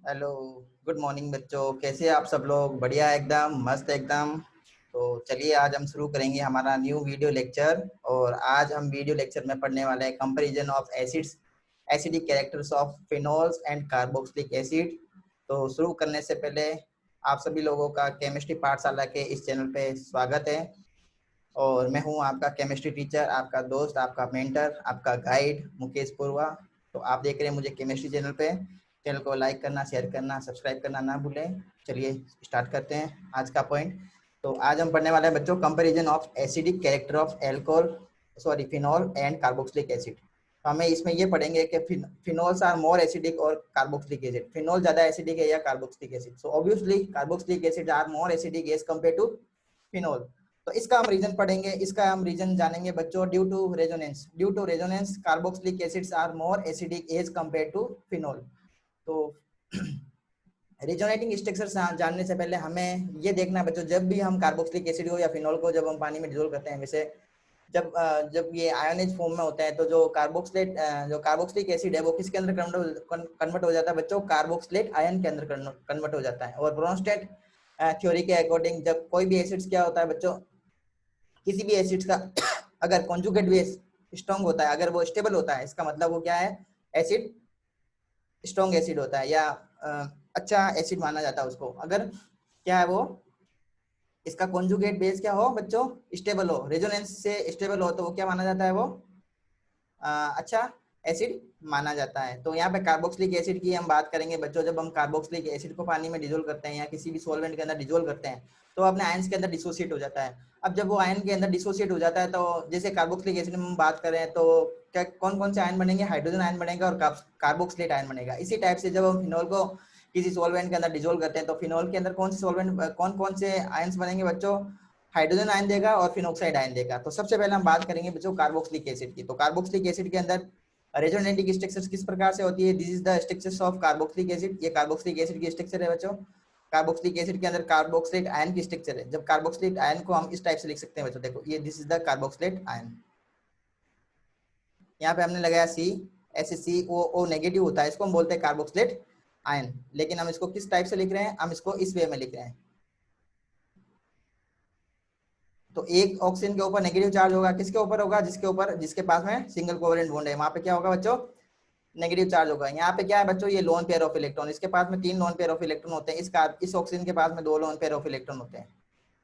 Hello. Good morning बच्चों, कैसे हैं आप सब लोग? बढ़िया, एकदम मस्त एकदम। तो चलिए आज हम शुरू करेंगे हमारा न्यू वीडियो लेक्चर। और आज हम वीडियो लेक्चर में पढ़ने वाले हैं comparison of acids, acidic characters of phenols and carboxylic acid. तो शुरू करने से पहले आप सभी लोगों का केमिस्ट्री पाठशाला के इस चैनल पे स्वागत है। और मैं हूं आपका केमिस्ट्री टीचर, आपका दोस्त, आपका मेंटर, आपका गाइड मुकेश पुरवा। तो आप देख रहे हैं मुझे केमिस्ट्री चैनल पे। चैनल को लाइक करना, शेयर करना, सब्सक्राइब करना ना भूलें। चलिए स्टार्ट करते हैं आज का पॉइंट। तो आज हम पढ़ने वाले हैं बच्चों comparison of acidic character of alcohol, sorry phenol and carboxylic acid. तो हमें इसमें ये पढ़ेंगे कि फिनोल्स आर मोर एसिडिक और कार्बोक्सिलिक एसिड, फिनोल ज्यादा एसिडिक है या carboxylic acid. So obviously carboxylic acid are more acidic as compare to phenol. तो इसका हम रीजन पढ़ेंगे, इसका हम रीजन जानेंगे बच्चों। Due to resonance carboxylic acids are more acidic as compare to phenol. तो रेजोनेटिंग स्ट्रक्चर जानने से पहले हमें ये देखना है बच्चों, जब भी हम कार्बोक्सिलिक एसिड को या फिनोल को जब हम पानी में डिसोल्व करते हैं, वैसे जब ये आयोनाइज फॉर्म में होता है तो जो कार्बोक्सिलिक एसिड है वो किसके अंदर कन्वर्ट हो जाता है बच्चों? कार्बोक्सिलेट आयन के अंदर कन्वर्ट हो जाता है। और ब्रोनस्टेड थ्योरी के अकॉर्डिंग जब कोई भी एसिड्स क्या होता है बच्चों, किसी भी एसिड्स का अगर कॉन्जुगेट बेस स्ट्रॉन्ग होता है, अगर वो स्टेबल होता है, इसका मतलब वो क्या है? एसिड स्ट्रॉन्ग एसिड होता है या अच्छा एसिड माना जाता है उसको। अगर क्या है वो, इसका कॉन्जुगेट बेस क्या हो बच्चों? स्टेबल हो, रेजोनेंस से स्टेबल हो, तो वो क्या माना जाता है? वो अच्छा एसिड माना जाता है। तो यहाँ पे कार्बोक्सिलिक एसिड की हम बात करेंगे बच्चों। जब हम कार्बोक्सिलिक एसिड को पानी में डिसोल्व करते हैं या किसी भी सॉल्वेंट के अंदर डिसोल्व करते हैं तो अपने आयंस के अंदर डिसोसिएट हो जाता है। अब जब वो आयन के अंदर डिसोसिएट हो जाता है तो जैसे कार्बोक्सिलिक एसिड में हम बात करें तो क्या कौन कौन से आयन बनेंगे? हाइड्रोजन आयन बनेगा और कार्बोक्सिलेट आयन बनेगा। इसी टाइप से जब हम फिनोल को किसी सॉल्वेंट के अंदर डिसोल्व करते हैं तो फिनोल के अंदर कौन कौन से आयंस बनेंगे बच्चों? हाइड्रोजन आयन देगा और फिनोक्साइड आयन देगा। तो सबसे पहले हम बात करेंगे बच्चों कार्बोक्सिलिक एसिड की। तो कार्बोक्सिलिक एसिड के अंदर रेजोनेटिक स्ट्रक्चर किस प्रकार से होती है? This is the structures of carboxylic acid. ये कार्बोक्सिलिक एसिड की स्ट्रक्चर है बच्चों। कार्बोक्सिलिक एसिड के अंदर कार्बोक्सिलेट आयन की स्ट्रक्चर है। जब कार्बोक्सिलेट आयन को हम इस टाइप से लिख सकते हैं बच्चों, देखो ये this is the carboxylate ion. यहाँ पे हमने लगाया सी, ऐसे सी ओ ओ नेगेटिव होता है, इसको हम बोलते हैं कार्बोक्सिलेट आयन। लेकिन हम इसको किस टाइप से लिख रहे हैं? हम इसको इस वे में लिख रहे हैं। तो एक ऑक्सीजन के ऊपर नेगेटिव चार्ज होगा, किसके ऊपर होगा? जिसके पास में सिंगल कोवेलेंट बॉन्ड है, वहां पे क्या होगा बच्चों? नेगेटिव चार्ज होगा। यहाँ पे क्या है बच्चों? ये लोन पेयर ऑफ इलेक्ट्रॉन, इसके पास में 3 लोन पेयर ऑफ इलेक्ट्रॉन होते हैं। इस ऑक्सीजन के पास में 2 लोन पेयर ऑफ इलेक्ट्रॉन होते हैं।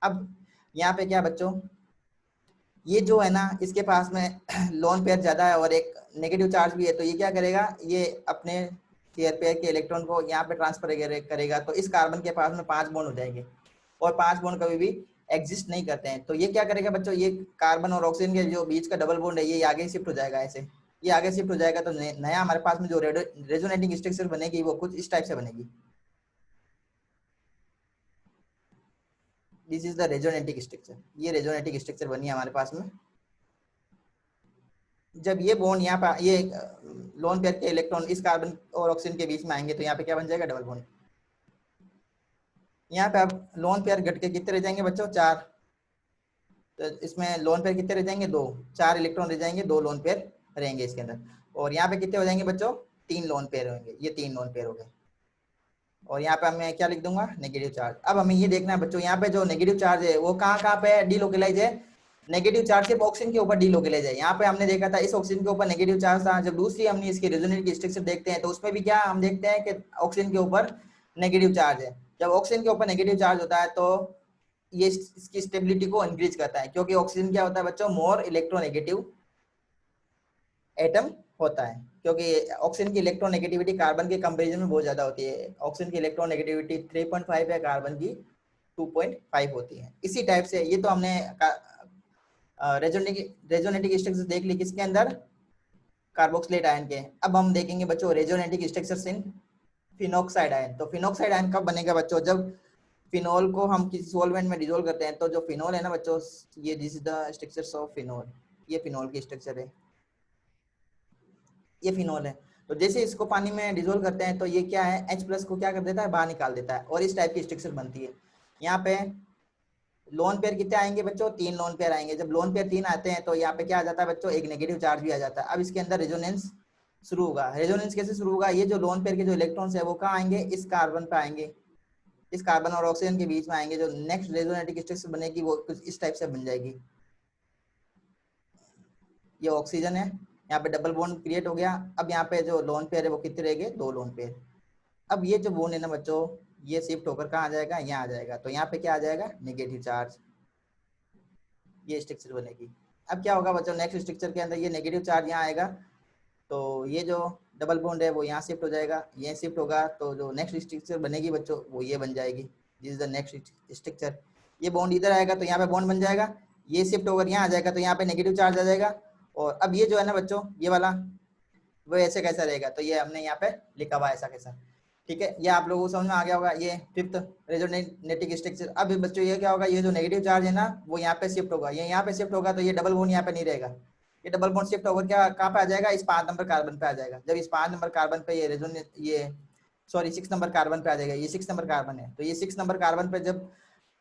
अब यहाँ पे क्या है बच्चों, ये जो है ना, इसके पास में लोन पेयर ज्यादा है और एक नेगेटिव चार्ज भी है। तो ये क्या करेगा? ये अपने पेयर पेयर के इलेक्ट्रॉन को यहाँ पे ट्रांसफर करेगा। तो इस कार्बन के पास में 5 बॉन्ड हो जाएंगे और 5 बॉन्ड कभी भी एग्जिस्ट नहीं करते हैं। तो ये क्या करेगा बच्चों? ये कार्बन और ऑक्सीजन के जो बीच का डबल बॉन्ड है ये आगे शिफ्ट हो जाएगा। ऐसे ये आगे शिफ्ट हो जाएगा तो नया हमारे पास में जो रेजोनेटिंग स्ट्रक्चर बनेगी वो कुछ इस टाइप से बनेगी। This is the resonating structure. ये रेजोनेटिक स्ट्रक्चर बनी है हमारे पास में। जब ये बॉन्ड यहाँ पर ये लोन पेयर के इलेक्ट्रॉन इस कार्बन और ऑक्सीजन के बीच में आएंगे तो यहाँ पे क्या बन जाएगा? Double bond. यहाँ पे अब लोन पेयर घट के कितने रह जाएंगे बच्चों? 4। तो इसमें लोन पेयर कितने रह जाएंगे? 2। 4 इलेक्ट्रॉन रह जाएंगे, 2 लोन पेयर रहेंगे इसके अंदर। और यहाँ पे कितने हो जाएंगे बच्चों? 3 लोन पेयर होंगे। ये 3 लोन पेयर हो गए। और यहाँ पे मैं क्या लिख दूंगा? Negative charge. अब हमें ये देखना है बच्चों, यहाँ पे जो नेगेटिव चार्ज है वो कहाँ कहाँ पे डीलोकलाइज है? नेगेटिव चार्ज सिर्फ ऑक्सीजन के ऊपर डीलोकलाइज है। यहाँ पे हमने देखा था इस ऑक्सीजन के ऊपर नेगेटिव चार्ज था। जब दूसरी हमने इसकी रेजोनेटिव स्ट्रक्चर देखते हैं तो उसमें भी क्या हम देखते हैं कि ऑक्सीजन के ऊपर नेगेटिव चार्ज है। जब ऑक्सीजन के ऊपर नेगेटिव चार्ज होता है तो ये इसकी स्टेबिलिटी को इंक्रीज करता है, क्योंकि ऑक्सीजन क्या होता है बच्चों? मोर इलेक्ट्रोनेगेटिव एटम होता है। क्योंकि ऑक्सीजन की इलेक्ट्रोनेगेटिविटी कार्बन के कंपैरिजन में बहुत ज्यादा होती है। ऑक्सीजन की इलेक्ट्रोनेगेटिविटी 3.5 है, कार्बन की 2.5 होती है। इसी टाइप से ये तो हमने रेजोनेटिक स्ट्रक्चर देख ली किसके अंदर? कार्बोक्सिलेट आयन के। अब हम देखेंगे बच्चों रेजोनेटिक स्ट्रक्चर्स इन फिनोक्साइड आयन। तो फिनोक्साइड आयन कब बनेगा बच्चों? जब फिनोल को हम किसी सॉल्वेंट में डिसोल्व करते हैं तो जो फिनोल है ना बच्चों, ये this is the structures of phenol. ये फिनोल की स्ट्रक्चर है, ये फिनोल है। तो जैसे इसको पानी में डिसोल्व करते हैं तो ये क्या है? H प्लस को क्या कर देता है? बाहर निकाल देता है और इस टाइप की स्ट्रक्चर बनती है। यहाँ पे लोन पेयर कितने आएंगे बच्चों? 3 लोन पेयर आएंगे। जब लोन पेयर 3 आते हैं तो यहाँ पे क्या आ जाता है बच्चों? एक नेगेटिव चार्ज भी आ जाता है। अब इसके अंदर रेजोनेंस शुरू होगा। रेजोनेंस कैसे शुरू होगा, ये जो लोन पेयर के जो इलेक्ट्रॉन्स है वो कहाँ आएंगे, इस कार्बन पे आएंगे, इस कार्बन और ऑक्सीजन के बीच में आएंगे। जो नेक्स्ट रेजोनेटिक स्ट्रक्चर बनेगी वो कुछ इस टाइप से बन जाएगी। ये ऑक्सीजन है, यहाँ पे डबल बॉन्ड क्रिएट हो गया। अब यहाँ पे जो लोन पेयर है वो कितने रह गए, 2 लोन पेयर। अब ये जो बॉन्ड है ना बच्चों, ये शिफ्ट होकर कहाँ आ जाएगा, यहाँ आ जाएगा। तो यहाँ पे क्या आ जाएगा, नेगेटिव चार्ज, ये स्ट्रक्चर बनेगी। अब क्या होगा बच्चों, नेक्स्ट स्ट्रक्चर के अंदर ये नेगेटिव चार्ज यहाँ आएगा, तो ये जो डबल बॉन्ड है वो यहाँ शिफ्ट हो जाएगा, ये शिफ्ट होगा, तो जो नेक्स्ट स्ट्रक्चर बनेगी बच्चों वो ये बन जाएगी, this is the next structure. ये बॉन्ड इधर आएगा तो यहाँ पे बॉन्ड बन जाएगा, ये शिफ्ट होकर यहाँ आ जाएगा तो यहाँ पे नेगेटिव चार्ज आ जाएगा। और अब ये जो है ना बच्चों, ये वाला वो ऐसे कैसा रहेगा, तो ये हमने यहाँ पे लिखा हुआ ऐसा कैसा, ठीक है। ये आप लोगों को समझ में आ गया होगा, ये फिफ्थ रेजोनेटिक स्ट्रक्चर। अब बच्चों ये क्या होगा, ये जो नेगेटिव चार्ज है ना वो यहाँ पे शिफ्ट होगा, ये यहाँ पे शिफ्ट होगा, तो ये डबल बॉन्ड यहाँ पे नहीं रहेगा, ये डबल बॉन्ड शिफ्ट होकर क्या कहाँ पे आ जाएगा, इस 5 नंबर कार्बन पे आ जाएगा। जब इस 5 नंबर कार्बन पे ये रेजोनेट ये सॉरी 6 नंबर कार्बन पे आ जाएगा, ये 6 नंबर कार्बन है, तो ये 6 नंबर कार्बन पे जब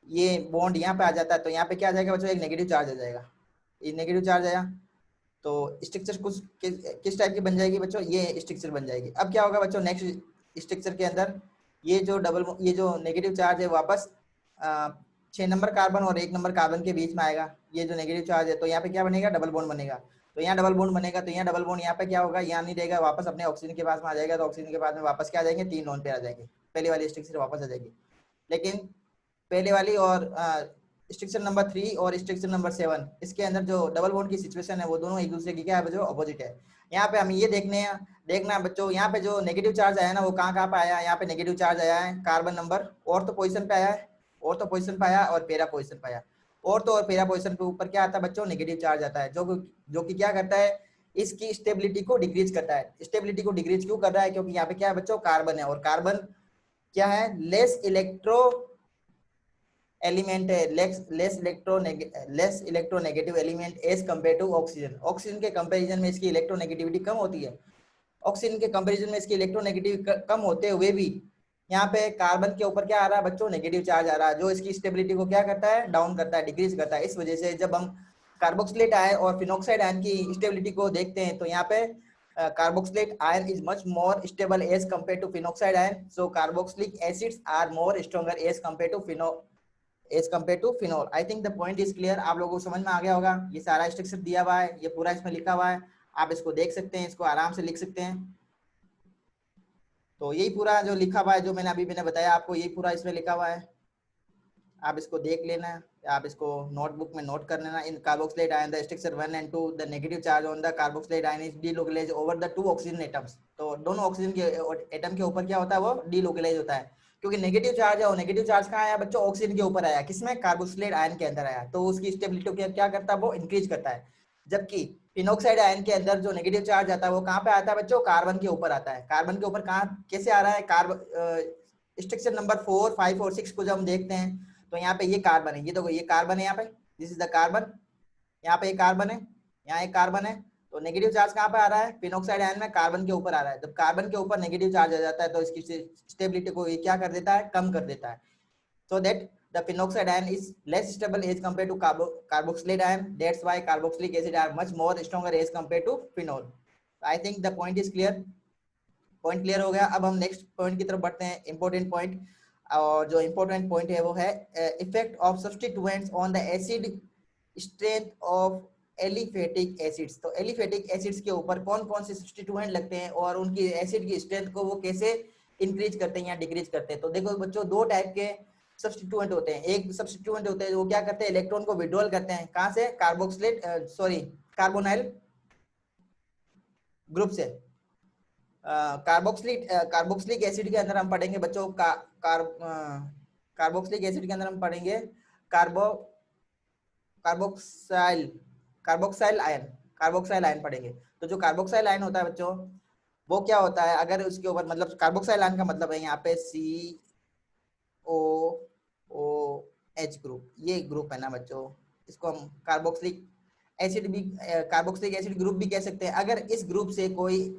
ये बॉन्ड यहाँ पे आ जाता है तो यहाँ पे क्या आ जाएगा बच्चों, एक नेगेटिव चार्ज आ जाएगा। ये नेगेटिव चार्ज आया तो स्ट्रक्चर कुछ किस टाइप की बन जाएगी बच्चों, ये स्ट्रक्चर बन जाएगी। अब क्या होगा बच्चों, नेक्स्ट स्ट्रक्चर के अंदर ये जो नेगेटिव चार्ज है वापस 6 नंबर कार्बन और 1 नंबर कार्बन के बीच में आएगा, ये जो नेगेटिव चार्ज है, तो यहाँ पे क्या बनेगा, डबल बॉन्ड बनेगा। तो यहाँ डबल बॉन्ड बनेगा, तो यहाँ डबल बॉन्ड यहाँ पे क्या होगा, यहाँ नहीं रहेगा, वापस अपने ऑक्सीजन के पास में आ जाएगा, तो ऑक्सीजन के पास में वापस क्या आ जाएंगे, 3 लोन पे आ जाएंगे, पहले वाली स्ट्रक्चर वापस आ जाएगी। लेकिन पहले वाली और स्ट्रक्चर नंबर 3 और स्ट्रक्चर नंबर 7 इसके अंदर जो डबल बॉन्ड की सिचुएशन है वो दोनों एक दूसरे की क्या है बच्चों, अपोजिट है। यहाँ पे हम ये देखना है बच्चों, यहाँ पे जो नेगेटिव चार्ज आया ना वो कहाँ पे आया है, यहाँ पे नेगेटिव चार्ज आया है कार्बन नंबर और तो पोजिशन पे आया है, और तो पोजिशन पे आया और पेरा पोजिशन पे आया। और तो और पेरा पोजिशन के ऊपर क्या आता है बच्चों, नेगेटिव चार्ज आता है, जो कि क्या करता है, इसकी स्टेबिलिटी को डिक्रीज करता है। स्टेबिलिटी को डिक्रीज क्यों कर रहा है, क्योंकि यहाँ पे क्या है बच्चों, कार्बन है, और कार्बन क्या है, लेस एलिमेंट है, less electronegative element as compare to oxygen. Oxygen के कंपैरिजन में इसकी इलेक्ट्रोनेगेटिविटी कम होती है, ऑक्सीजन के कंपैरिजन में इसकी इलेक्ट्रोनेगेटिविटी कम होते हुए भी यहाँ पे कार्बन के ऊपर क्या आ रहा है बच्चों, नेगेटिव चार्ज आ रहा है, जो इसकी स्टेबिलिटी को क्या करता है, डाउन करता है, डिक्रीज करता है। इस वजह से जब हम कार्बोक्सिलेट आयन और फिनोक्साइड आयन की स्टेबिलिटी को देखते हैं तो यहाँ पे carboxylate ion is much more stable as compared to phenoxide ion, so carboxylic acids are more stronger as compared to phenol. I think the point is clear, आप लोगों को समझ में आ गया होगा। ये सारा स्ट्रक्चर दिया हुआ है, ये पूरा इसमें लिखा हुआ है, आप इसको देख सकते हैं, इसको आराम से लिख सकते हैं। तो यही पूरा जो लिखा हुआ है, जो मैंने बताया आपको, यही पूरा इसमें लिखा हुआ है, आप इसको देख लेना, आप इसको नोटबुक में नोट कर लेना। In carboxylate ion the structure 1 and 2 the negative charge on the carboxylate ion is delocalise over the 2 oxygen atoms. तो दोनों ऑक्सीजन के एटम के ऊपर क्या होता है, वो डीलोकलाइज होता है, क्योंकि नेगेटिव चार्ज है, और नेगेटिव चार्ज कहाँ आया बच्चों, ऑक्सीजन के ऊपर आया, किसमें, कार्बोक्सिलेट आयन के अंदर आया, तो उसकी स्टेबिलिटी को क्या करता है, वो इंक्रीज करता है। जबकि फिनोक्साइड आयन के अंदर जो नेगेटिव चार्ज आता है वो कहाँ पे आता है बच्चों, कार्बन के ऊपर आता है। कार्बन के ऊपर कहाँ कैसे आ रहा है, स्ट्रक्चर नंबर 4, 5 और 6 को जब हम देखते हैं तो यहाँ पे ये कार्बन है, ये देखो ये कार्बन है, यहाँ पे दिस इज द कार्बन, यहाँ पे एक कार्बन है, यहाँ एक कार्बन है, तो नेगेटिव चार्ज कहाँ पे आ रहा है, फिनोक्साइड आयन में कार्बन के ऊपर आ रहा है। जब कार्बन के ऊपर नेगेटिव चार्ज आ जाता है तो इसकी स्टेबिलिटी को ये क्या कर देता है, कम कर देता है, so that the phenoxide ion is less stable as compared to carboxylate ion, that's why carboxylic acid are much more stronger as compared to phenol. I think the point is clear, point clear हो गया। अब हम next point की तरफ बढ़ते हैं, important point, और जो इंपॉर्टेंट पॉइंट है वो है effect of substituents on the acid strength of aliphatic acids. तो एलिफेटिक एसिड्स के ऊपर कौन कौन से सब्स्टिट्यूएंट लगते हैं और उनकी एसिड की स्ट्रेंथ को वो कैसे इंक्रीज करते हैं या डिक्रीज करते हैं। तो देखो बच्चों, दो टाइप के सब्स्टिट्यूएंट होते हैं। एक सब्स्टिट्यूएंट होते हैं वो क्या करते हैं, इलेक्ट्रॉन को विड्रॉल करते हैं, कहां से, कार्बोनाइल ग्रुप से। कार्बोक्सिलिक एसिड के अंदर हम पढ़ेंगे बच्चों कार्बोक्सिलिक एसिड के अंदर हम पढ़ेंगे कार्बोक्साइल आयन पढ़ेंगे। तो जो कार्बोक्साइल आयन होता है बच्चों, वो क्या होता है, अगर उसके ऊपर मतलब कार्बोक्साइल आयन का मतलब है यहाँ पे COOH ग्रुप, ये ग्रुप है ना बच्चों, इसको हम कार्बोक्सिलिक एसिड ग्रुप भी कह सकते हैं। अगर इस ग्रुप से कोई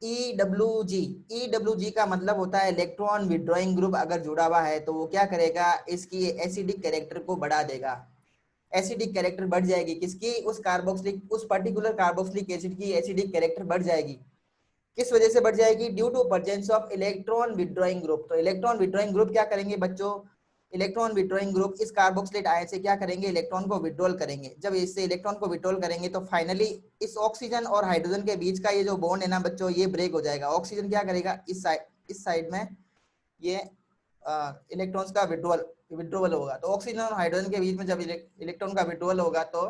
EWG का मतलब होता है इलेक्ट्रॉन विड्रॉइंग ग्रुप अगर जुड़ा हुआ है तो वो क्या करेगा, इसकी एसिडिक कैरेक्टर को बढ़ा देगा। एसिडिक कैरेक्टर बढ़ जाएगी किसकी, उस पर्टिकुलर कार्बोक्सिलिक एसिड की एसिडिक कैरेक्टर बढ़ जाएगी। किस वजह से बढ़ जाएगी? Due to presence of electron withdrawing group. तो इलेक्ट्रॉन विड्रॉइंग ग्रुप क्या करेंगे बच्चों? इलेक्ट्रॉन विड्रॉइंग ग्रुप इस कार्बोक्सिलेट आयन से क्या करेंगे? इलेक्ट्रॉन को विड्रॉल करेंगे। जब इससे इलेक्ट्रॉन को विड्रॉल करेंगे तो फाइनली इस ऑक्सीजन और हाइड्रोजन के बीच का ये जो बॉन्ड है ना बच्चों, ये ब्रेक हो जाएगा। ऑक्सीजन क्या करेगा? इस साइड में ये इलेक्ट्रॉन्स का विड्रॉवल होगा। तो ऑक्सीजन और हाइड्रोजन के बीच में जब इलेक्ट्रॉन का विड्रॉवल होगा तो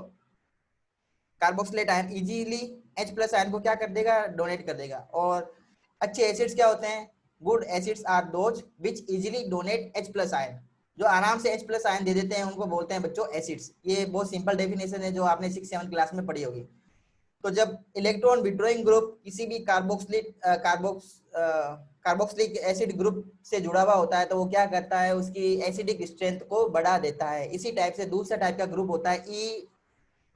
carboxylate ion easily H plus ion को क्या कर देगा? डोनेट कर देगा। और अच्छे एसिड्स क्या होते हैं? Good acids are those which easily donate H plus ion. जो आराम से H प्लस आयन दे देते हैं उनको बोलते हैं बच्चों एसिड्स। ये बहुत सिंपल डेफिनेशन है जो आपने 6-7 क्लास में पढ़ी होगी। तो जब इलेक्ट्रॉन विड्रॉइंग ग्रुप किसी भी कार्बोक्सिलिक एसिड ग्रुप से जुड़ा हुआ होता है तो वो क्या करता है? उसकी एसिडिक स्ट्रेंथ को बढ़ा देता है। इसी टाइप से दूसरा टाइप का ग्रुप होता है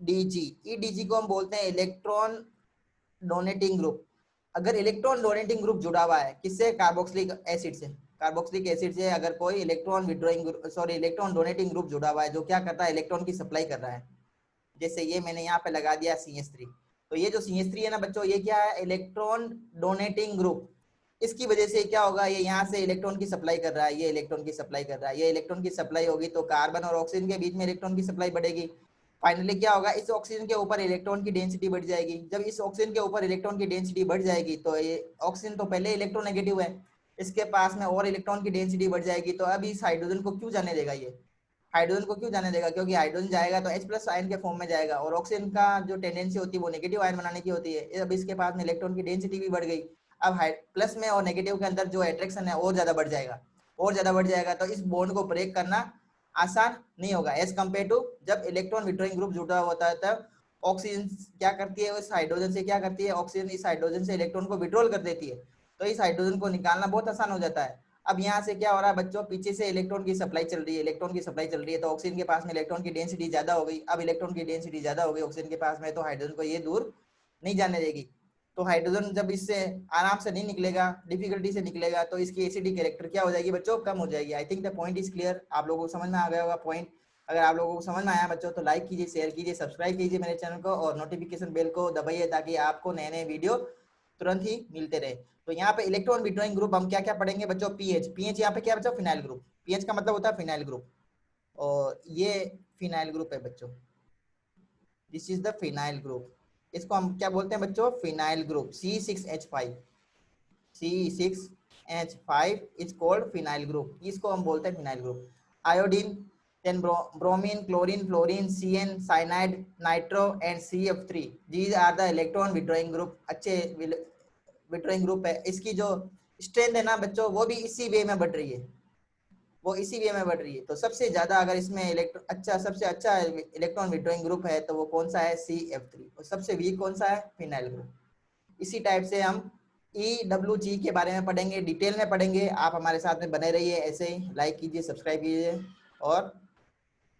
ईडीजी। ईडीजी को हम बोलते हैं इलेक्ट्रॉन डोनेटिंग ग्रुप। अगर इलेक्ट्रॉन डोनेटिंग ग्रुप जुड़ा हुआ है किससे? कार्बोक्सिलिक एसिड से। कार्बोक्सिलिक एसिड से अगर कोई इलेक्ट्रॉन डोनेटिंग ग्रुप जुड़ा हुआ है जो क्या करता है? इलेक्ट्रॉन की सप्लाई कर रहा है। जैसे ये मैंने यहाँ पे लगा दिया CH3। तो ये जो CH3 है ना बच्चों, ये क्या है? Electron donating group. इसकी वजह से क्या होगा? ये यहाँ से इलेक्ट्रॉन की सप्लाई कर रहा है, ये इलेक्ट्रॉन की सप्लाई कर रहा है, ये इलेक्ट्रॉन की सप्लाई होगी तो कार्बन और ऑक्सीजन के बीच में इलेक्ट्रॉन की सप्लाई बढ़ेगी। फाइनली क्या होगा? इस ऑक्सीजन के ऊपर इलेक्ट्रॉन की डेंसिटी बढ़ जाएगी। जब इस ऑक्सीजन के ऊपर इलेक्ट्रॉन की डेंसिटी बढ़ जाएगी तो ये ऑक्सीजन तो पहले इलेक्ट्रोनेगेटिव है, इसके पास में और इलेक्ट्रॉन की डेंसिटी बढ़ जाएगी। तो अब इस हाइड्रोजन को क्यों जाने देगा? ये हाइड्रोजन को क्यों जाने देगा? क्योंकि हाइड्रोजन जाएगा तो H प्लस आयन के फॉर्म में जाएगा और ऑक्सीजन का जो टेंडेंसी होती है वो नेगेटिव आयन बनाने की होती है। अब इसके पास में इलेक्ट्रॉन की डेंसिटी भी बढ़ गई। अब प्लस में और नेगेटिव के अंदर जो अट्रैक्शन है और ज्यादा बढ़ जाएगा, और ज्यादा बढ़ जाएगा। तो इस बॉन्ड को ब्रेक करना आसान नहीं होगा एज कम्पेयर टू जब इलेक्ट्रॉन विड्रॉइंग ग्रुप जुड़ा होता है। तब ऑक्सीजन क्या करती है? इस हाइड्रोजन से क्या करती है? ऑक्सीजन इस हाइड्रोजन से इलेक्ट्रॉन को विड्रॉल कर देती है। तो इस हाइड्रोजन को निकालना बहुत आसान हो जाता है। अब यहाँ से क्या हो रहा है बच्चों? पीछे से इलेक्ट्रॉन की सप्लाई चल रही है, इलेक्ट्रॉन की सप्लाई चल रही है तो ऑक्सीजन के पास में इलेक्ट्रॉन की डेंसिटी ज्यादा हो गई। अब इलेक्ट्रॉन की डेंसिटी ज्यादा हो गई ऑक्सीजन के पास में, तो हाइड्रोजन को ये दूर नहीं जाने देगी। तो हाइड्रोजन जब इससे आराम से नहीं निकलेगा, डिफिकल्टी से निकलेगा, तो इसकी एसिडिक कैरेक्टर क्या हो जाएगी बच्चों? कम हो जाएगी। I think the point is clear. आप लोगों को समझ में आ गया होगा पॉइंट। अगर आप लोगों को समझ में आया बच्चों तो लाइक कीजिए, शेयर कीजिए, सब्सक्राइब कीजिए मेरे चैनल को और नोटिफिकेशन बेल को दबाइए ताकि आपको नए नए वीडियो तुरंत ही मिलते रहे। तो यहाँ पे इलेक्ट्रॉन विड्रॉइंग ग्रुप हम क्या क्या पढ़ेंगे बच्चों? पीएच यहाँ पे क्या बच्चों? Phenyl group. पीएच का मतलब होता है फिनाइल ग्रुप और ये फिनाइल ग्रुप है बच्चों। This is the phenyl group. इसको हम क्या बोलते हैं बच्चों? Phenyl group. C6H5 is called phenyl group. इसको हम बोलते हैं phenyl group. Iodine, then bromine, chlorine, fluorine, CN, cyanide, nitro and CF3, these are the electron withdrawing group. अच्छे विड्रॉइंग ग्रुप है। इसकी जो स्ट्रेंथ है ना बच्चों वो भी इसी वे में बढ़ रही है, वो इसी वे में बढ़ रही है। तो सबसे ज्यादा अगर इसमें सबसे अच्छा इलेक्ट्रॉन विड्रॉइंग ग्रुप है तो वो कौन सा है? CF3। और सबसे वीक कौन सा है? Phenyl group. इसी टाइप से हम EWG के बारे में पढ़ेंगे, डिटेल में पढ़ेंगे। आप हमारे साथ में बने रहिए, ऐसे ही लाइक कीजिए, सब्सक्राइब कीजिए और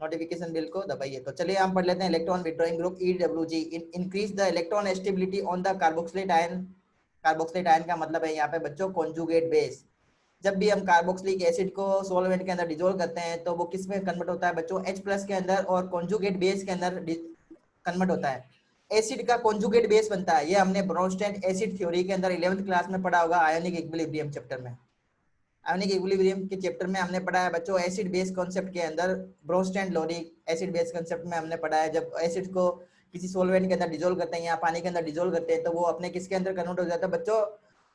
नोटिफिकेशन बिल को दबाइए। तो चलिए हम पढ़ लेते हैं electron withdrawing group EWG। Increase the electron stability on the carboxylate ion. Carboxylate ion का मतलब है यहाँ पे बच्चों कॉन्जुगेट बेस। जब भी हम कार्बोक्सिलिक एसिड को सॉल्वेंट के अंदर डिजोल्व करते हैं तो वो किस में कन्वर्ट होता है बच्चों? H प्लस के अंदर और कॉन्जुगेट बेस के अंदर कन्वर्ट होता है। एसिड का कॉन्जुगेट बेस बनता है। ये हमने ब्रोंस्टेड एसिड थ्योरी के अंदर 11th क्लास में पढ़ा होगा, आयोनिक इक्विलिब्रियम चैप्टर में। आयोनिक इक्विलिब्रियम के चैप्टर में हमने पढ़ा है बच्चों एसिड बेस कॉन्सेप्ट के अंदर। Bronsted Lorik acid base concept में हमने पढ़ा है जब एसिड को किसी सॉल्वेंट के अंदर डिजोल्व करते हैं या पानी के अंदर डिजोल्व करते हैं तो वो अपने किसके अंदर कन्वर्ट हो जाता है बच्चों?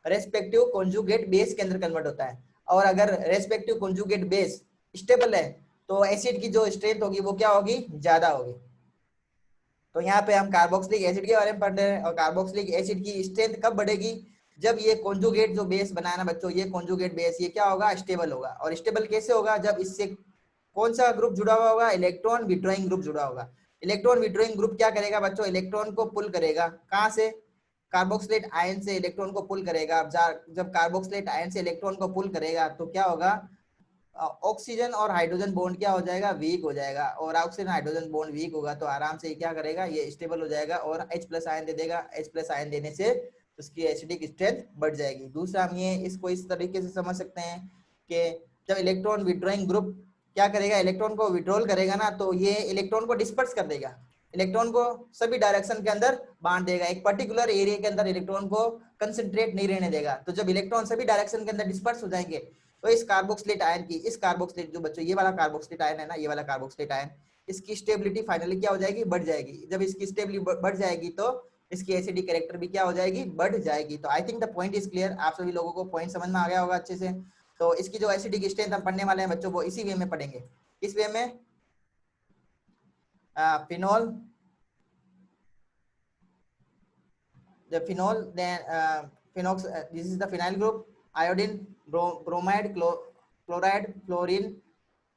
रेस्पेक्टिव कॉन्जुगेट बेस के अंदर कन्वर्ट होता है। और अगर रेस्पेक्टिव कॉन्जुगेट बेस स्टेबल है तो एसिड की जो स्ट्रेंथ होगी वो क्या होगी? ज्यादा होगी। तो यहाँ पे हम कार्बोक्सिलिक एसिड के बारे में पढ़ रहे हैं और कार्बोक्सिलिक एसिड की स्ट्रेंथ कब बढ़ेगी? जब ये कॉन्जुगेट जो बेस बनाया ना बच्चों, ये कॉन्जुगेट बेस ये क्या होगा? स्टेबल होगा। और स्टेबल कैसे होगा? जब इससे कौन सा ग्रुप जुड़ा हुआ होगा? इलेक्ट्रॉन विड्रॉइंग ग्रुप जुड़ा होगा। इलेक्ट्रॉन विड्रॉइंग ग्रुप क्या करेगा बच्चों? इलेक्ट्रॉन को पुल करेगा। कहाँ से? कार्बोक्सिलेट आयन से इलेक्ट्रॉन को पुल करेगा। जब कार्बोक्सिलेट आयन से इलेक्ट्रॉन को पुल करेगा तो क्या होगा? ऑक्सीजन और हाइड्रोजन बॉन्ड क्या हो जाएगा? वीक हो जाएगा। और ऑक्सीजन हाइड्रोजन बॉन्ड वीक होगा तो आराम से क्या करेगा? ये स्टेबल हो जाएगा और H प्लस आयन दे देगा। H प्लस आयन देने से उसकी एसिडिक स्ट्रेंथ बढ़ जाएगी। दूसरा हम ये इसको इस तरीके से समझ सकते हैं कि जब इलेक्ट्रॉन विड्रॉइंग ग्रुप क्या करेगा? इलेक्ट्रॉन को विड्रॉल करेगा ना तो ये इलेक्ट्रॉन को डिस्पर्स कर देगा। इलेक्ट्रॉन को सभी डायरेक्शन के अंदर बांट देगा, एक पर्टिकुलर एरिया के अंदर इलेक्ट्रॉन को कंसंट्रेट नहीं रहने देगा। तो जब इलेक्ट्रॉन सभी डायरेक्शन के अंदर डिस्पर्स हो जाएंगे तो इस कार्बोक्सिलेट आयन की, इस कार्बोक्सिलेट जो बच्चों ये वाला कार्बोक्सिलेट आयन है ना, ये वाला कार्बोक्सिलेट आयन, इसकी स्टेबिलिटी फाइनली क्या हो जाएगी, बढ़ जाएगी। जब इसकी स्टेबिलिटी बढ़ जाएगी तो इसकी एसिडिक कैरेक्टर भी क्या हो जाएगी, बढ़ जाएगी। तो I think the point is clear, आप सभी लोगों को पॉइंट समझ में आ गया होगा अच्छे से। तो इसकी जो एसिडिक स्ट्रेंथ हम पढ़ने वाले हैं बच्चों वो इसी वे में पढ़ेंगे। इस वे में phenol, the phenol, then phenox, this is the phenyl group, iodine, bromide, chloride, fluorine,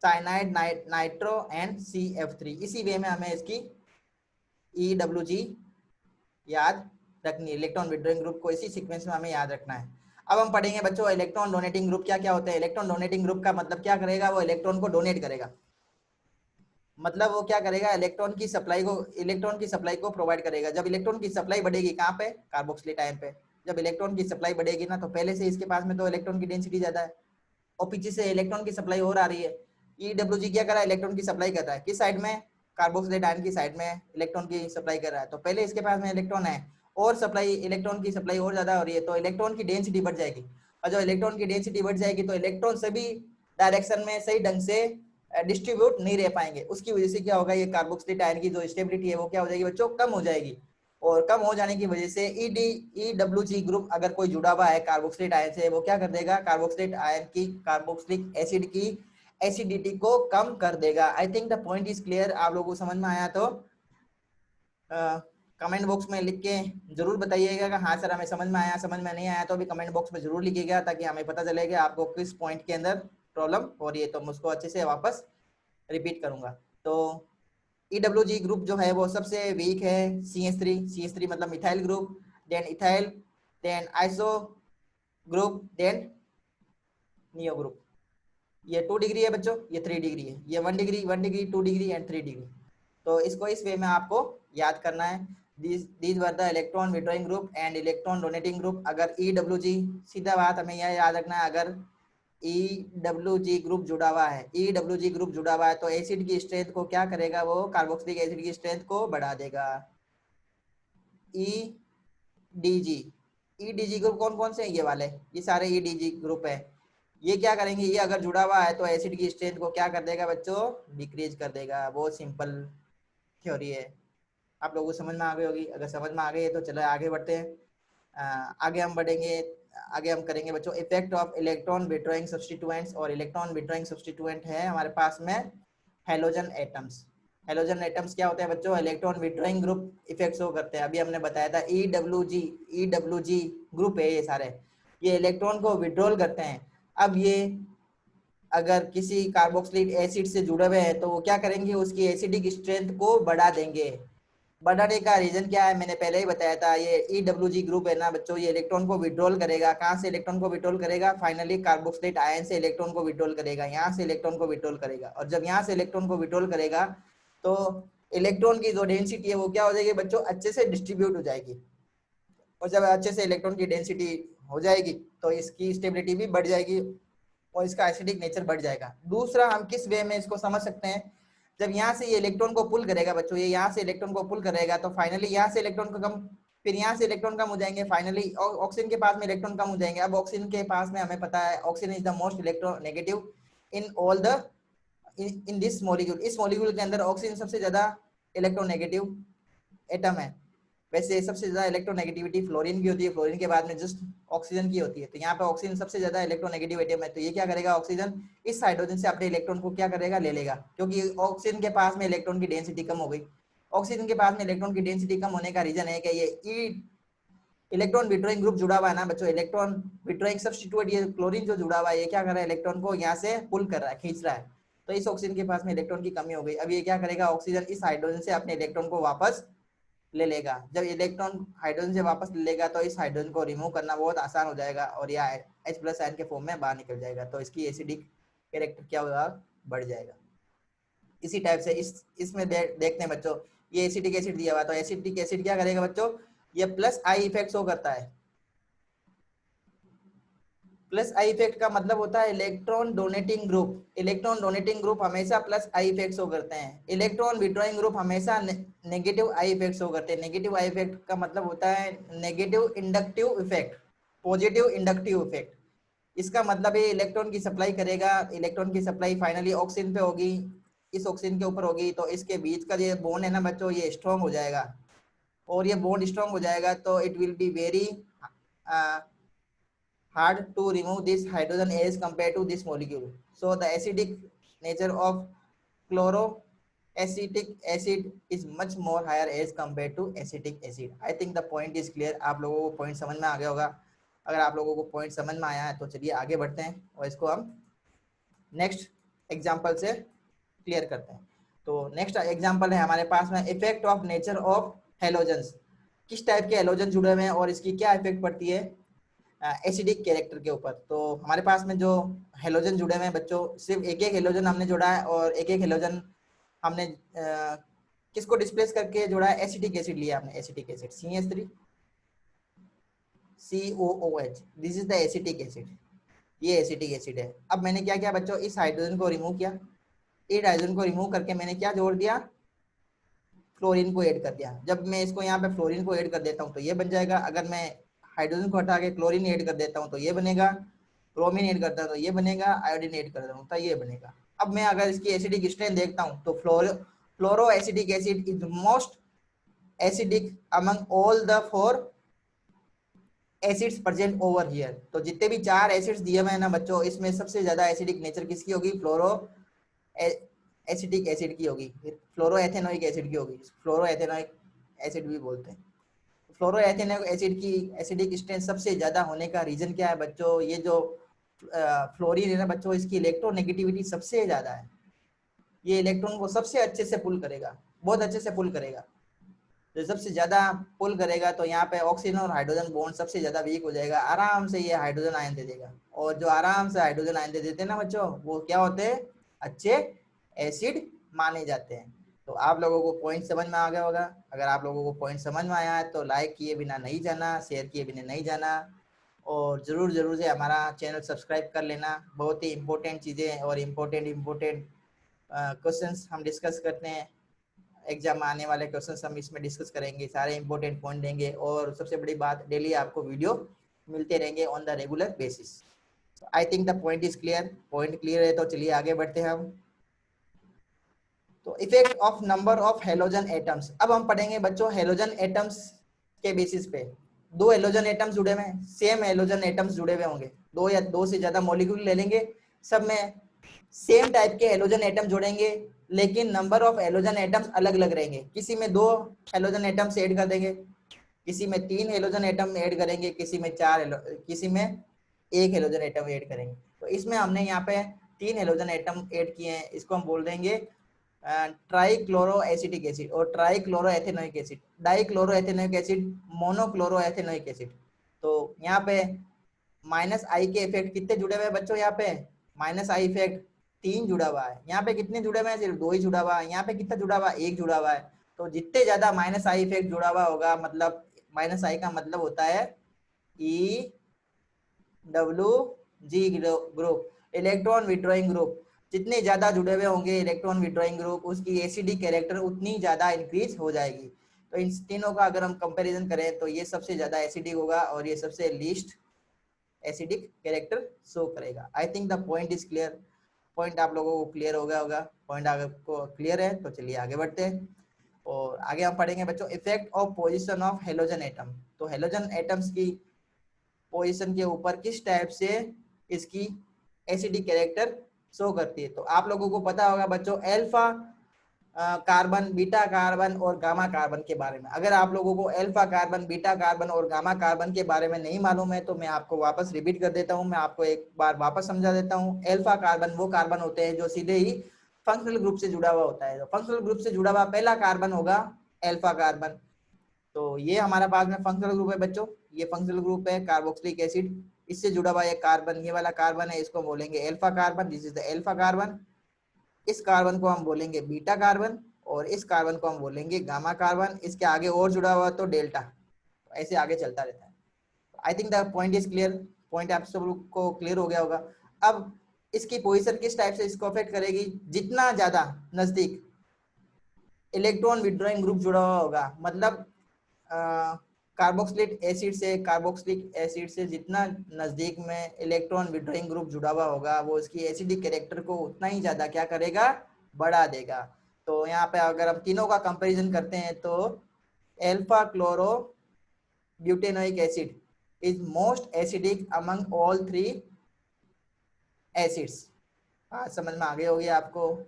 cyanide, nitro and CF3। इसी वे में हमें इसकी EWG याद रखनी है, इलेक्ट्रॉन विड्रॉइंग ग्रुप को इसी सीक्वेंस में हमें याद रखना है। अब हम पढ़ेंगे बच्चों इलेक्ट्रॉन डोनेटिंग ग्रुप क्या क्या होते हैं। इलेक्ट्रॉन डोनेटिंग ग्रुप का मतलब क्या करेगा, वो इलेक्ट्रॉन को डोनेट करेगा, मतलब वो क्या करेगा, इलेक्ट्रॉन की सप्लाई को प्रोवाइड करेगा। जब इलेक्ट्रॉन की सप्लाई बढ़ेगी कहाँ पे, कार्बोक्सिलेट आयन पे, जब इलेक्ट्रॉन की सप्लाई बढ़ेगी ना तो पहले से इसके पास में तो इलेक्ट्रॉन की डेंसिटी ज्यादा है और पीछे से इलेक्ट्रॉन की सप्लाई और आ रही है। ईडब्ल्यूजी क्या कर रहा है, इलेक्ट्रॉन की सप्लाई कर रहा है, किस साइड में, कार्बोक्सिलेट आयन की साइड में इलेक्ट्रॉन की सप्लाई कर रहा है। तो पहले इसके पास में इलेक्ट्रॉन है और सप्लाई, इलेक्ट्रॉन की सप्लाई और ज्यादा हो रही है तो इलेक्ट्रॉन की डेंसिटी बढ़ जाएगी। और जब इलेक्ट्रॉन की डेंसिटी बढ़ जाएगी तो इलेक्ट्रॉन सभी डायरेक्शन में सही ढंग से डिस्ट्रीब्यूट नहीं रह पाएंगे। उसकी वजह से क्या होगा, ये कार्बोक्सिलेट आयन की जो स्टेबिलिटी है वो क्या हो जाएगी बच्चों, कम हो जाएगी। और कम हो जाने की वजह से ईडब्ल्यूजी ग्रुप अगर कोई जुड़ा हुआ है कार्बोक्सिलेट आयन से, वो क्या कर देगा, कार्बोक्सिलेट आयन की, कार्बोक्सिलिक एसिड की एसिडिटी को कम कर देगा। I think the point is clear. आप लोगों को समझ में आया तो कमेंट बॉक्स में लिख के जरूर बताइएगा कि हाँ सर हमें समझ में आया, समझ में नहीं आया तो भी कमेंट बॉक्स में जरूर लिखिएगा, ताकि हमें पता चले कि आपको किस पॉइंट के अंदर प्रॉब्लम हो रही है, तो मुझको अच्छे से वापस रिपीट करूंगा। तो EWG ग्रुप जो है वो सबसे वीक है, CH3 मतलब methyl group, then ethyl, then iso group, then neo group. ये 2 डिग्री है बच्चों, ये 3 डिग्री है, ये 1 डिग्री, 2 डिग्री एंड 3 डिग्री। तो इसको इस वे में आपको याद करना है। these were the electron withdrawing group and electron donating group। अगर EWG, सीधा बात हमें यह याद रखना है, अगर EWG ग्रुप जुड़ा हुआ है, EWG ग्रुप जुड़ा हुआ है तो एसिड की स्ट्रेंथ को क्या करेगा, वो कार्बोक्सिलिक एसिड की स्ट्रेंथ को बढ़ा देगा। EDG ग्रुप कौन कौन से हैं, ये वाले, ये सारे EDG ग्रुप है। ये क्या करेंगे, ये अगर जुड़ा हुआ है तो एसिड की स्ट्रेंथ को क्या कर देगा बच्चों, डिक्रीज कर देगा। बहुत सिंपल थ्योरी है, आप लोगों को समझ में आ गई होगी। अगर समझ में आ गई है तो चलो आगे बढ़ते हैं। आगे हम बढ़ेंगे, आगे हम करेंगे बच्चों effect of electron withdrawing substituents. और इलेक्ट्रॉन विड्रॉइंग सब्स्टिट्यूएंट है हमारे पास में हेलोजन एटम्स। हेलोजन एटम्स क्या होते हैं बच्चों, electron withdrawing group effect show करते हैं। अभी हमने बताया था ईडब्ल्यूजी ग्रुप है ये सारे, ये इलेक्ट्रॉन को विड्रॉल करते हैं। अब ये अगर किसी कार्बोक्सिलिक एसिड से जुड़े हुए हैं तो वो क्या करेंगे, उसकी एसिडिक स्ट्रेंथ को बढ़ा देंगे। बढ़ाने का रीजन क्या है, मैंने पहले ही बताया था। ये EWG ग्रुप है ना बच्चों, ये इलेक्ट्रॉन को विड्रॉल करेगा। कहाँ से इलेक्ट्रॉन को विड्रॉल करेगा, फाइनली कार्बोक्सिलेट आयन से इलेक्ट्रॉन को विड्रॉल करेगा, यहाँ से इलेक्ट्रॉन को विड्रॉल करेगा। और जब यहाँ से इलेक्ट्रॉन को विड्रॉल करेगा तो इलेक्ट्रॉन की जो डेंसिटी है वो क्या हो जाएगी बच्चों, अच्छे से डिस्ट्रीब्यूट हो जाएगी। और जब अच्छे से इलेक्ट्रॉन की डेंसिटी हो जाएगी तो इसकी स्टेबिलिटी भी बढ़ जाएगी और इसका एसिडिक नेचर बढ़ जाएगा। दूसरा, हम किस वे में इसको समझ सकते हैं, जब यहाँ से ये इलेक्ट्रॉन को पुल करेगा बच्चों, ये यहाँ से इलेक्ट्रॉन को पुल करेगा तो फाइनली यहाँ से इलेक्ट्रॉन को कम, फिर यहाँ से इलेक्ट्रॉन कम हो जाएंगे, फाइनली ऑक्सीजन के पास में इलेक्ट्रॉन कम हो जाएंगे। अब ऑक्सीजन के पास में हमें पता है oxygen is the most electronegative in all the in this molecule. इस मॉलिक्यूल के अंदर ऑक्सीजन सबसे ज्यादा इलेक्ट्रोनेगेटिव एटम है। वैसे सबसे ज्यादा इलेक्ट्रोनेगेटिविटी फ्लोरीन की होती है, फ्लोरीन के बाद में जस्ट ऑक्सीजन की होती है। तो यहाँ पे ऑक्सीजन सबसे ज्यादा इलेक्ट्रोनेगेटिव एटम है। तो ये क्या करेगा, ऑक्सीजन इस हाइड्रोजन से अपने इलेक्ट्रॉन को क्या करेगा, ले लेगा, क्योंकि ऑक्सीजन के पास में इलेक्ट्रॉन की डेंसिटी कम हो गई। ऑक्सीजन के पास में इलेक्ट्रॉन की डेंसिटी कम होने का रीजन है कि ये इलेक्ट्रॉन विड्रॉइंग ग्रुप जुड़ा हुआ है ना बच्चों, इलेक्ट्रॉन विड्रॉइंग सब्स्टिट्यूट, ये क्लोरीन जो जुड़ा हुआ है ये क्या कर रहा है, इलेक्ट्रॉन को यहाँ से पुल कर रहा है, खींच रहा है। तो इस ऑक्सीजन के पास में इलेक्ट्रॉन की कमी हो गई। अब ये क्या करेगा, ऑक्सीजन इस हाइड्रोजन से अपने इलेक्ट्रॉन को वापस ले लेगा। जब इलेक्ट्रॉन हाइड्रोजन से वापस ले लेगा तो इस हाइड्रोजन को रिमूव करना बहुत आसान हो जाएगा और यह H+ आयन के फॉर्म में बाहर निकल जाएगा। तो इसकी एसिडिक कैरेक्टर क्या होगा, बढ़ जाएगा। इसी टाइप से इसमें देखते हैं बच्चों, ये एसिडिक एसिड दिया हुआ, तो एसिडिक एसिड क्या करेगा बच्चों, ये +I इफेक्ट शो करता है। प्लस आई इफेक्ट का मतलब होता है electron donating group. Electron donating group हमेशा प्लस आई इफेक्ट शो करते हैं। इलेक्ट्रॉन विड्रॉइंग ग्रुप हमेशा नेगेटिव आई इफेक्ट शो करते हैं। नेगेटिव आई इफेक्ट का मतलब होता है negative inductive effect, positive inductive effect. इसका मतलब ये इलेक्ट्रॉन की सप्लाई करेगा, इलेक्ट्रॉन की सप्लाई फाइनली ऑक्सीजन पे होगी, इस ऑक्सीजन के ऊपर होगी, तो इसके बीच का ये बॉन्ड है ना बच्चों, ये स्ट्रॉन्ग हो जाएगा। और ये बॉन्ड स्ट्रॉन्ग हो जाएगा तो it will be very hard to remove this hydrogen as compared to this molecule. So the acidic nature of chloroacetic acid is much more higher as compared to acetic acid. I think the point is clear. आप लोगों को point समझ में आ गया होगा। अगर आप लोगों को पॉइंट समझ में आया है तो चलिए आगे बढ़ते हैं और इसको हम नेक्स्ट एग्जाम्पल से क्लियर करते हैं। तो नेक्स्ट एग्जाम्पल है हमारे पास में effect of nature of halogens. किस टाइप के हेलोजन जुड़े हुए हैं और इसकी क्या इफेक्ट पड़ती है एसिडिक कैरेक्टर के ऊपर। तो हमारे पास में जो हेलोजन जुड़े हुए हैं बच्चों, सिर्फ एक एक हेलोजन हमने जोड़ा है और एक एक हेलोजन हमने किसको डिस्प्लेस करके जोड़ा है, एसिटिक एसिड लिया हमने। Acetic acid CH3 COOH, this is the acetic acid, ये एसिटिक एसिड है। अब मैंने क्या किया बच्चों, इस हाइड्रोजन को रिमूव किया। एक हाइड्रोजन को रिमूव करके मैंने क्या जोड़ दिया, फ्लोरीन को ऐड कर दिया। जब मैं इसको यहाँ पे फ्लोरीन को ऐड कर देता हूँ तो ये बन जाएगा। अगर मैं हाइड्रोजन को हटा के क्लोरीन ऐड कर देता हूँ तो ये बनेगा। ब्रोमीन ऐड करता हूँ तो ये बनेगा। आयोडीन ऐड करता हूँ तो ये बनेगा। अब मैं अगर इसकी एसिडिक स्ट्रेंथ देखता हूँ तो fluoro acidic acid is most acidic among all the 4 acids present over here. तो जितने भी 4 एसिड्स दिए हुए हैं ना बच्चों, इसमें सबसे ज्यादा एसिडिक नेचर किसकी होगी, फ्लोरो एसिटिक एसिड की होगी, फ्लोरो एथेनोइक एसिड की होगी। फ्लोरो एथेनोइक एसिड भी बोलते हैं। फ्लोरो एथेनोइक एसिड की एसिडिक स्ट्रेंथ सबसे ज्यादा होने का रीजन क्या है बच्चों, ये जो फ्लोरीन है ना बच्चों, इसकी इलेक्ट्रोनेगेटिविटी सबसे ज्यादा है। ये इलेक्ट्रॉन को सबसे अच्छे से पुल करेगा, बहुत अच्छे से पुल करेगा। जो सबसे ज्यादा पुल करेगा तो यहाँ पे ऑक्सीजन और हाइड्रोजन बॉन्ड सबसे ज्यादा वीक हो जाएगा, आराम से ये हाइड्रोजन आयन दे देगा। और जो आराम से हाइड्रोजन आयन दे देते हैं ना बच्चों, वो क्या होते हैं, अच्छे एसिड माने जाते हैं। तो आप लोगों को पॉइंट समझ में आ गया होगा। अगर आप लोगों को पॉइंट समझ में आया है तो लाइक किए बिना नहीं जाना, शेयर किए बिना नहीं जाना, और जरूर से हमारा चैनल सब्सक्राइब कर लेना। बहुत ही इंपॉर्टेंट चीज़ें और इम्पोर्टेंट क्वेश्चंस हम डिस्कस करते हैं। एग्जाम में आने वाले क्वेश्चंस हम इसमें डिस्कस करेंगे, सारे इंपॉर्टेंट पॉइंट देंगे। और सबसे बड़ी बात, डेली आपको वीडियो मिलते रहेंगे on the regular basis. I think the point is clear. Point clear है तो चलिए आगे बढ़ते हैं हम। तो effect of number of halogen atoms. अब हम पढ़ेंगे बच्चों हेलोजन एटम्स के बेसिस पे। 2 हेलोजन एटम्स जुड़े हुए हैं, सेम हेलोजन एटम्स जुड़े हुए होंगे, 2 या 2 से ज्यादा मॉलिक्यूल ले लेंगे, सब में सेम टाइप के हेलोजन एटम जोड़ेंगे, लेकिन नंबर ऑफ हेलोजन एटम्स अलग अलग रहेंगे। किसी में 2 हेलोजन एटम्स ऐड कर देंगे, किसी में 3 हेलोजन एटम ऐड करेंगे, किसी में 4, किसी में 1 हेलोजन एटम ऐड करेंगे। तो इसमें हमने यहाँ पे 3 हेलोजन एटम ऐड किए हैं, इसको हम बोल देंगे ट्राइक्लोरोएसिटिक एसिड और ट्राइक्लोरोएथेनोइक एसिड, डाइक्लोरोएथेनोइक एसिड, मोनोक्लोरोएथेनोइक एसिड। तो यहाँ पे माइनस आई के इफेक्ट कितने जुड़े हुए हैं बच्चों, यहाँ पे माइनस आई इफेक्ट 3 जुड़ा हुआ है। यहाँ पे कितने जुड़े हुए हैं, सिर्फ 2 ही जुड़ा हुआ है। यहाँ पे कितना जुड़ा हुआ है, 1 जुड़ा हुआ है। तो जितने ज्यादा माइनस आई इफेक्ट जुड़ा हुआ होगा, मतलब माइनस आई का मतलब होता है E W G group, electron withdrawing group. जितने ज्यादा जुड़े हुए होंगे इलेक्ट्रॉन विड्रॉइंग ग्रुप, उसकी एसिडिक कैरेक्टर उतनी ज्यादा इंक्रीज हो जाएगी। तो इन तीनों का अगर हम कंपैरिजन करें तो ये सबसे ज्यादा एसिडिक होगा और ये सबसे लीस्ट एसिडिक कैरेक्टर शो करेगा। I think the point is clear. Point आप लोगों को क्लियर हो गया होगा। पॉइंट आपको क्लियर है तो चलिए आगे बढ़ते हैं और आगे हम पढ़ेंगे बच्चों effect of position of halogen atom. तो हेलोजन एटम्स की पोजीशन के ऊपर किस टाइप से इसकी एसिडिक कैरेक्टर शो करती है। तो आप लोगों को पता होगा बच्चों अल्फा कार्बन, बीटा कार्बन और गामा कार्बन के बारे में। अगर आप लोगों को अल्फा कार्बन, बीटा कार्बन और गामा कार्बन के बारे में नहीं मालूम है तो मैं आपको वापस रिपीट कर देता हूं, मैं आपको एक बार वापस समझा देता हूं। अल्फा कार्बन वो कार्बन होते हैं जो सीधे ही फंक्शनल ग्रुप से जुड़ा हुआ होता है। तो फंक्शनल ग्रुप से जुड़ा हुआ पहला कार्बन होगा अल्फा कार्बन। तो ये हमारा पास में फंक्शनल ग्रुप है बच्चों, ये फंक्शनल ग्रुप है कार्बोक्सिलिक एसिड। इससे जुड़ा हुआ ये कार्बन, ये वाला कार्बन है, इसको बोलेंगे alpha carbon, this is the alpha carbon. इस कार्बन को हम बोलेंगे बीटा कार्बन और इस कार्बन को हम बोलेंगे गामा कार्बन। इसके आगे और जुड़ा हुआ तो डेल्टा। तो ऐसे आगे चलता रहता है। I think the point is clear. Point आप सब लोग को क्लियर हो गया होगा। अब इसकी पोजीशन किस टाइप से इसको अफेक्ट करेगी, जितना ज्यादा नजदीक इलेक्ट्रॉन विड्रॉइंग ग्रुप जुड़ा हुआ होगा, मतलब कार्बोक्सिलिक एसिड से जितना नजदीक में इलेक्ट्रॉन विड्रॉइंग ग्रुप जुड़ा हुआ होगा वो उसकी एसिडिक कैरेक्टर को उतना ही ज्यादा क्या करेगा, बढ़ा देगा। तो यहाँ पे अगर हम तीनों का कंपैरिजन करते हैं तो alpha chloro butanoic acid is most acidic among all three acids. हाँ समझ में आ गई होगी आपको,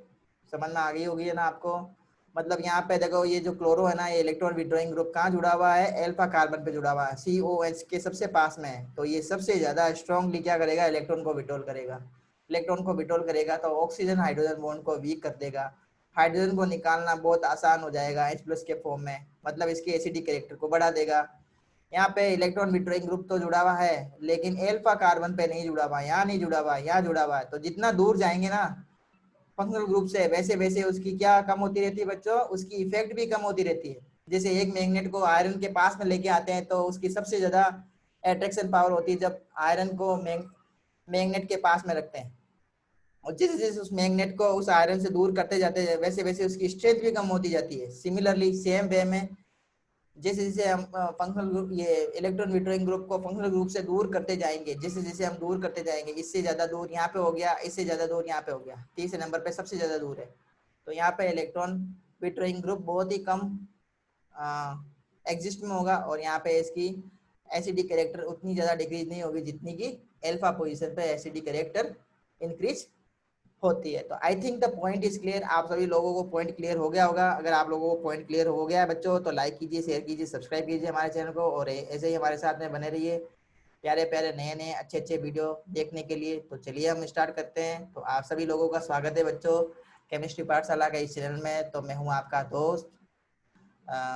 समझ में आ गई होगी है ना आपको। मतलब यहाँ पे देखो ये जो क्लोरो है ना, ये इलेक्ट्रॉन विड्रॉइंग ग्रुप कहाँ जुड़ा हुआ है, एल्फा कार्बन पे जुड़ा हुआ है, COH के सबसे पास में है। तो ये सबसे ज्यादा स्ट्रॉन्गली क्या करेगा, इलेक्ट्रॉन को विड्रॉल करेगा। इलेक्ट्रॉन को विड्रॉल करेगा तो ऑक्सीजन हाइड्रोजन बॉन्ड को वीक कर देगा। हाइड्रोजन को निकालना बहुत आसान हो जाएगा H+ के फॉर्म में, मतलब इसके एसिडिक कैरेक्टर को बढ़ा देगा। यहाँ पे इलेक्ट्रॉन विड्रॉइंग ग्रुप तो जुड़ा हुआ है लेकिन एल्फा कार्बन पे नहीं जुड़ा हुआ, यहाँ नहीं जुड़ा हुआ, यहाँ जुड़ा हुआ है। तो जितना दूर जाएंगे ना फंक्शनल ग्रुप से वैसे वैसे उसकी क्या कम होती रहती है बच्चों, उसकी इफेक्ट भी कम होती रहती है। जैसे एक मैग्नेट को आयरन के पास में लेके आते हैं तो उसकी सबसे ज्यादा अट्रैक्शन पावर होती है जब आयरन को मैग्नेट के पास में रखते हैं, और जैसे जैसे उस मैग्नेट को उस आयरन से दूर करते जाते हैं वैसे वैसे उसकी स्ट्रेंथ भी कम होती जाती है। सिमिलरली सेम वे में जैसे जैसे हम फंक्शनल ग्रुप ये इलेक्ट्रॉन विड्रॉइंग ग्रुप को फंक्शनल ग्रुप से दूर करते जाएंगे, जैसे जैसे हम दूर करते जाएंगे, इससे ज्यादा दूर यहाँ पे हो गया, इससे ज्यादा दूर यहाँ पे हो गया, तीसरे नंबर पे सबसे ज्यादा दूर है। तो यहाँ पे इलेक्ट्रॉन विड्रॉइंग ग्रुप बहुत ही कम एग्जिस्ट में होगा, और यहाँ पे इसकी एसिडिक कैरेक्टर उतनी ज्यादा डिक्रीज नहीं होगी जितनी की एल्फा पोजीशन पे एसिडिक कैरेक्टर इंक्रीज होती है। तो I think the point is clear. आप सभी लोगों को पॉइंट क्लियर हो गया होगा। अगर आप लोगों को पॉइंट क्लियर हो गया है बच्चों तो लाइक कीजिए, शेयर कीजिए, सब्सक्राइब कीजिए हमारे चैनल को, और ऐसे ही हमारे साथ में बने रहिए प्यारे प्यारे नए नए अच्छे अच्छे वीडियो देखने के लिए। तो चलिए हम स्टार्ट करते हैं। तो आप सभी लोगों का स्वागत है बच्चों केमिस्ट्री पाठशाला का इस चैनल में। तो मैं हूँ आपका दोस्त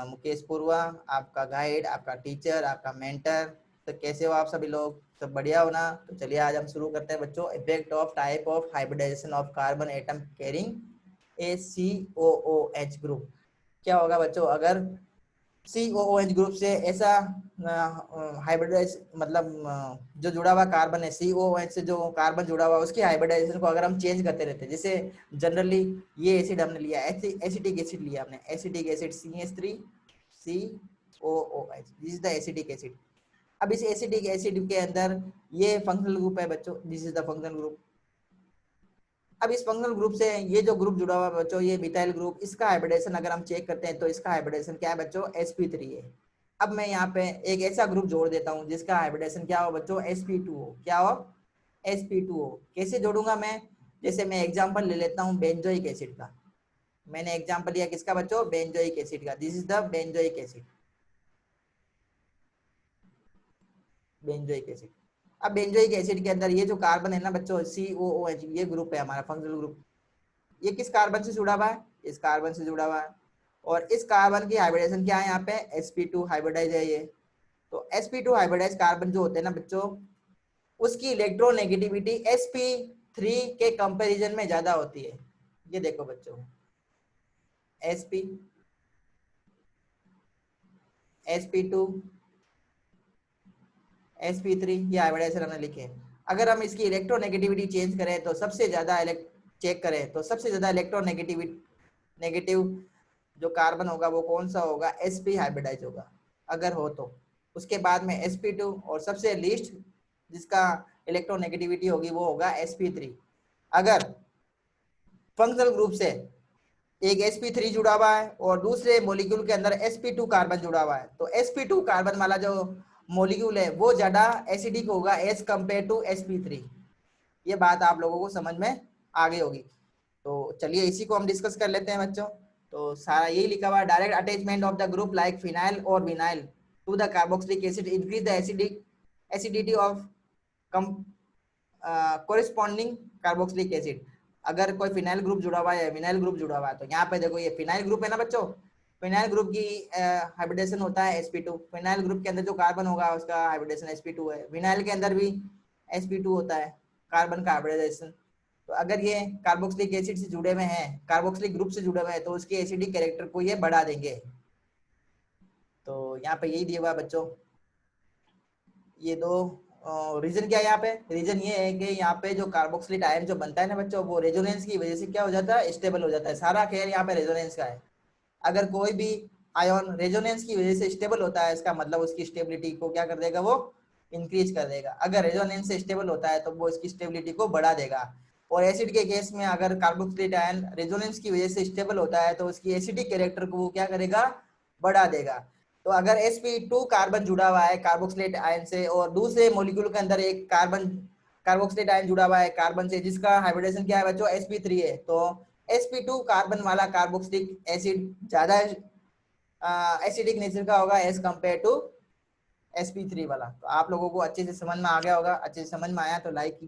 मुकेश पुरवा, आपका गाइड, आपका टीचर, आपका मेंटर। तो कैसे हो आप सभी लोग, सब बढ़िया हो ना। तो चलिए आज हम शुरू करते हैं बच्चों, effect of type of hybridisation of carbon atom carrying a COOH group. क्या होगा बच्चों अगर COOH ग्रुप से ऐसा हाइब्रिडाइज मतलब जो जुड़ा हुआ कार्बन है, COOH से जो कार्बन जुड़ा हुआ उसकी हाइब्रिडाइजेशन को अगर हम चेंज करते रहते हैं, जैसे जनरली ये एसिड हमने लिया, एसिटिक एसिड लिया हमने, acetic acid CH3 COOH, this is the acetic acid. अब इस एसिटिक एसिड के अंदर ये फंक्शनल ग्रुप है बच्चों, this is the functional group. अब इस फंक्शनल ग्रुप से ये जो ग्रुप जुड़ा हुआ है बच्चों, ये मिथाइल ग्रुप, इसका हाइब्रिडेशन अगर हम चेक करते हैं तो इसका हाइब्रिडेशन क्या है बच्चों, sp3 है। अब मैं यहाँ पे एक ऐसा ग्रुप जोड़ देता हूँ जिसका हाइब्रिडेशन क्या हो बच्चों, sp2 हो। क्या हो, sp2 हो। कैसे जोड़ूंगा मैं, जैसे मैं एग्जांपल ले लेता हूँ बेंजोइक एसिड का। मैंने एग्जांपल लिया किसका बच्चों, बेंजोइक एसिड का। This is the benzoic acid, benzoic acid. अब बेंजोइक एसिड के अंदर ये जो कार्बन है ना बच्चों, COOH, ये ग्रुप है हमारा फंक्शनल ग्रुप। ये किस कार्बन से जुड़ा हुआ है, इस कार्बन से जुड़ा हुआ है। और इस कार्बन की हाइब्रिडेशन क्या है, यहाँ पे sp2 हाइब्रिडाइज है ये। तो sp2 हाइब्रिडाइज कार्बन जो होते हैं ना बच्चों, उसकी इलेक्ट्रोनेगेटिविटी sp3 के कंपैरिजन में ज्यादा होती है। ये देखो बच्चों, sp2 sp3 ये हाइब्रिडाइजेशन हमने लिखे हैं। अगर हम इसकी इलेक्ट्रोनेगेटिविटी चेंज करें तो सबसे ज्यादा चेक करें तो सबसे ज्यादा इलेक्ट्रोनेगेटिविटी नेगेटिव जो कार्बन होगा वो कौन सा होगा, sp हाइब्रिडाइज होगा अगर हो तो। उसके बाद में sp2, और सबसे लीस्ट जिसका इलेक्ट्रोनेगेटिविटी होगी वो होगा sp3। अगर फंक्शनल ग्रुप से एक sp3 जुड़ा हुआ है और दूसरे मॉलिक्यूल के अंदर sp2 कार्बन जुड़ा हुआ है, तो sp2 कार्बन वाला जो मॉलिक्यूल है वो ज्यादा एसिडिक होगा एज कंपेयर टू sp3। ये बात आप लोगों को समझ में आ गई होगी। तो चलिए इसी को हम डिस्कस कर लेते हैं बच्चों। तो सारा यही लिखा हुआ है, direct attachment of the group like phenyl और vinyl to the carboxylic acid increase the acidity of corresponding carboxylic acid. अगर कोई फिनाइल ग्रुप जुड़ा हुआ है, विनाइल ग्रुप जुड़ा हुआ है, तो यहाँ पे देखो ये फिनाइल ग्रुप है ना बच्चों, फिनाइल ग्रुप की हाइब्रिडेशन होता है sp2। फिनाइल ग्रुप के अंदर जो कार्बन होगा उसका हाइब्रिडेशन sp2 है। विनाइल के अंदर भी sp2 होता है कार्बन का हाइब्रिडेशन। तो अगर ये कार्बोक्सिलिक एसिड से जुड़े हुए हैं, कार्बोक्सिलिक ग्रुप से जुड़े हुए हैं, तो उसके एसिडिक कैरेक्टर को ये बढ़ा देंगे। तो यहाँ पे यही दिया हुआ बच्चों, ये दो रीजन क्या है यहाँ पे? रीजन ये है कि यहाँ पे जो कार्बोक्सिलिक आयन जो बनता है ना बच्चों, वो रेजोनेंस की वजह से क्या हो जाता है? स्टेबल हो जाता है। सारा खेल यहाँ पे रेजोनेंस का है। अगर कोई भी आयन रेजोनेंस की वजह से स्टेबल होता है, इसका मतलब उसकी स्टेबिलिटी को क्या कर देगा? वो इंक्रीज कर देगा। अगर रेजोनेंस से स्टेबल होता है तो वो इसकी स्टेबिलिटी को बढ़ा देगा। और एसिड के केस में अगर कार्बोक्सिलेट आयन रेजोनेंस की वजह से स्टेबल होता है तो उसकी एसिडिक कैरेक्टर को वो क्या करेगा? बढ़ा देगा। तो अगर sp2 कार्बन जुड़ा हुआ है कार्बोक्सिलेट आयन से और दूसरे मॉलिक्यूल के अंदर एक कार्बोक्सिलेट आयन जुड़ा हुआ है कार्बन से, जिसका हाइब्रिडेशन क्या है बच्चों? sp3 है, तो sp2 कार्बन वाला कार्बोक्सिलिक एसिड ज्यादा एसिडिक नेचर का होगा एज कंपेयर टू sp3 वाला। तो आप लोगों को अच्छे से समझ में आ गया होगा। अच्छे से समझ में आया तो लाइक